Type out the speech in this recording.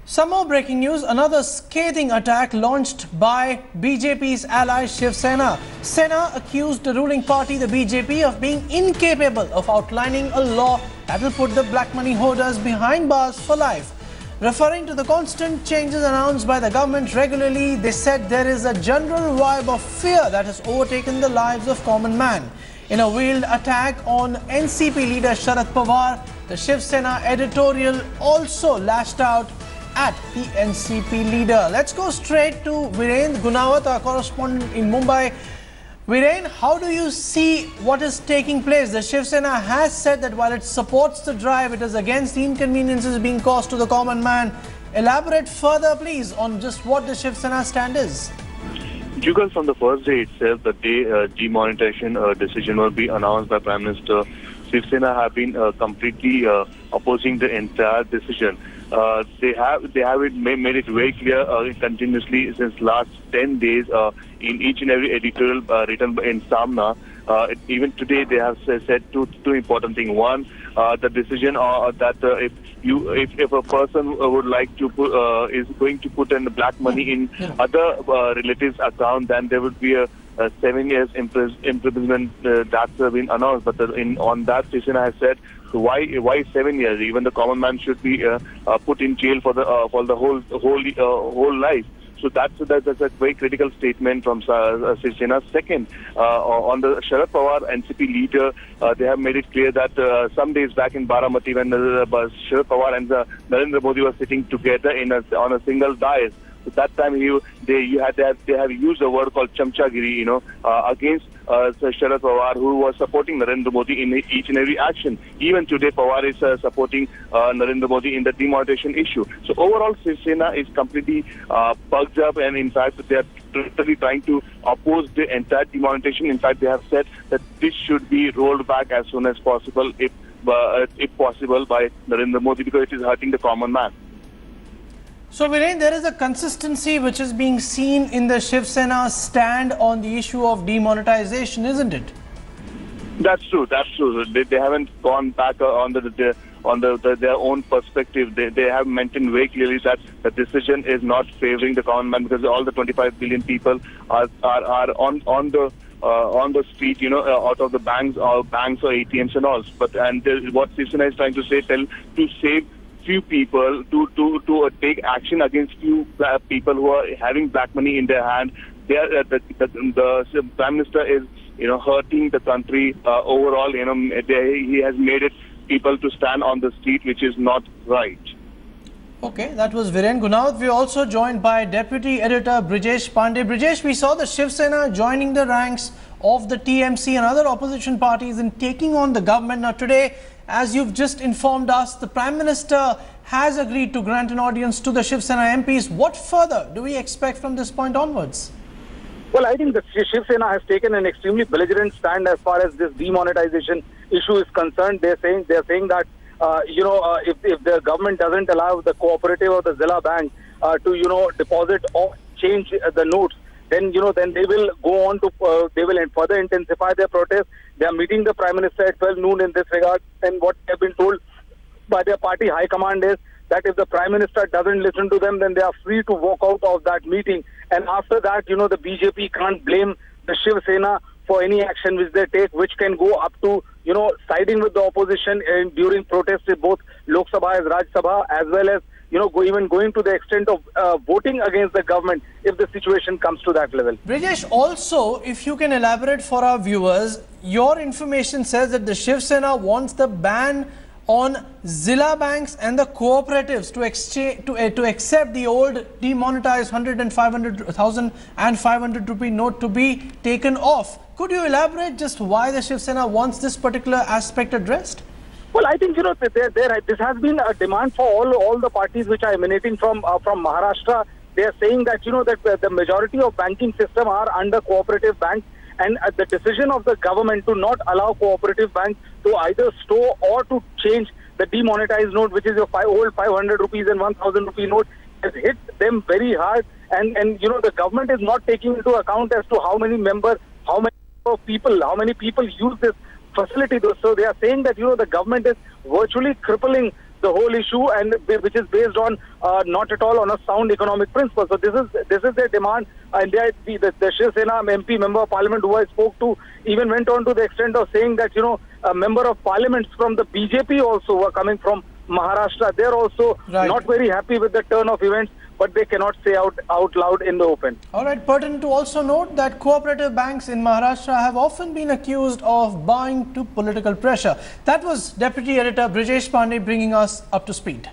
Some more breaking news. Another scathing attack launched by BJP's ally Shiv Sena. Sena accused the ruling party, the BJP, of being incapable of outlining a law that will put the black money hoarders behind bars for life. Referring to the constant changes announced by the government regularly, they said there is a general vibe of fear that has overtaken the lives of common man. In a veiled attack on NCP leader Sharad Pawar, the Shiv Sena editorial also lashed out at the NCP leader. Let's go straight to Viren Gunawat, our correspondent in Mumbai. Viren, how do you see what is taking place? The Shiv Sena has said that while it supports the drive, it is against the inconveniences being caused to the common man. Elaborate further, please, on just what the Shiv Sena stand is. Jugal, from the first day itself, the day demonetization decision will be announced by Prime Minister, Shiv Sena have been completely opposing the entire decision. They have made it very clear continuously since last 10 days in each and every editorial written in Samna. Even today, they have said two important things. One, the decision that if a person would like to is going to put in black money in other relatives' account, then there would be a 7 years imprisonment that's been announced. But on that station, I have said, so why 7 years? Even the common man should be put in jail for the whole life. So that's a very critical statement from Shiv Sena. Second, on the Sharad Pawar NCP leader, they have made it clear that some days back in Baramati, when Sharad Pawar and Narendra Modi were sitting together on a single dais, so that time they have used a word called chamchagiri, against Sharad Pawar, who was supporting Narendra Modi in each and every action. Even today, Pawar is supporting Narendra Modi in the demonetization issue. So overall, Shiv Sena is completely bugged up, and in fact, they are totally trying to oppose the entire demonetization. In fact, they have said that this should be rolled back as soon as possible, if possible, by Narendra Modi, because it is hurting the common man. So, Viren, there is a consistency which is being seen in the Shiv Sena stand on the issue of demonetization, isn't it? That's true. They haven't gone back on their own perspective. They have maintained very clearly that the decision is not favoring the common man, because all the 25 billion people are on the street, out of the banks or ATMs and all. What Shiv Sena is trying to say, to save few people, to take action against few people who are having black money in their hand. The Prime Minister is hurting the country overall. He has made it people to stand on the street, which is not right. Okay, that was Viren Gunawat. We are also joined by Deputy Editor Brijesh Pandey. Brijesh, we saw the Shiv Sena joining the ranks of the TMC and other opposition parties in taking on the government. Now today, as you've just informed us, the Prime Minister has agreed to grant an audience to the Shiv Sena MPs. What further do we expect from this point onwards? Well, I think the Shiv Sena has taken an extremely belligerent stand as far as this demonetization issue is concerned. They're saying that if the government doesn't allow the cooperative or the Zilla Bank to deposit or change the notes, then they will go on to they will further intensify their protest. They are meeting the Prime Minister at 12 noon in this regard, and what they have been told by their party high command is that if the Prime Minister doesn't listen to them, then they are free to walk out of that meeting. And after that, the BJP can't blame the Shiv Sena for any action which they take, which can go up to siding with the opposition during protests in both Lok Sabha as Raj Sabha, as well as even going to the extent of voting against the government if the situation comes to that level. Brijesh, also, if you can elaborate for our viewers, your information says that the Shiv Sena wants the ban on Zilla banks and the cooperatives to accept the old demonetized 100 and 500,000 and 500 rupee note to be taken off. Could you elaborate just why the Shiv Sena wants this particular aspect addressed? Well, I think this has been a demand for all the parties which are emanating from Maharashtra. They are saying that that the majority of banking system are under cooperative banks, and the decision of the government to not allow cooperative banks to either store or to change the demonetized note, which is your old 500 rupees and 1,000 rupee note, has hit them very hard. And the government is not taking into account as to how many people use this facility. So they are saying that the government is virtually crippling the whole issue, and which is based on not at all on a sound economic principle. So this is their demand, and the Shiv Sena MP member of Parliament who I spoke to even went on to the extent of saying that a member of Parliament from the BJP also were coming from Maharashtra. They're also not very happy with the turn of events, but they cannot say out loud in the open. All right, pertinent to also note that cooperative banks in Maharashtra have often been accused of bowing to political pressure. That was Deputy Editor Brijesh Pandey bringing us up to speed.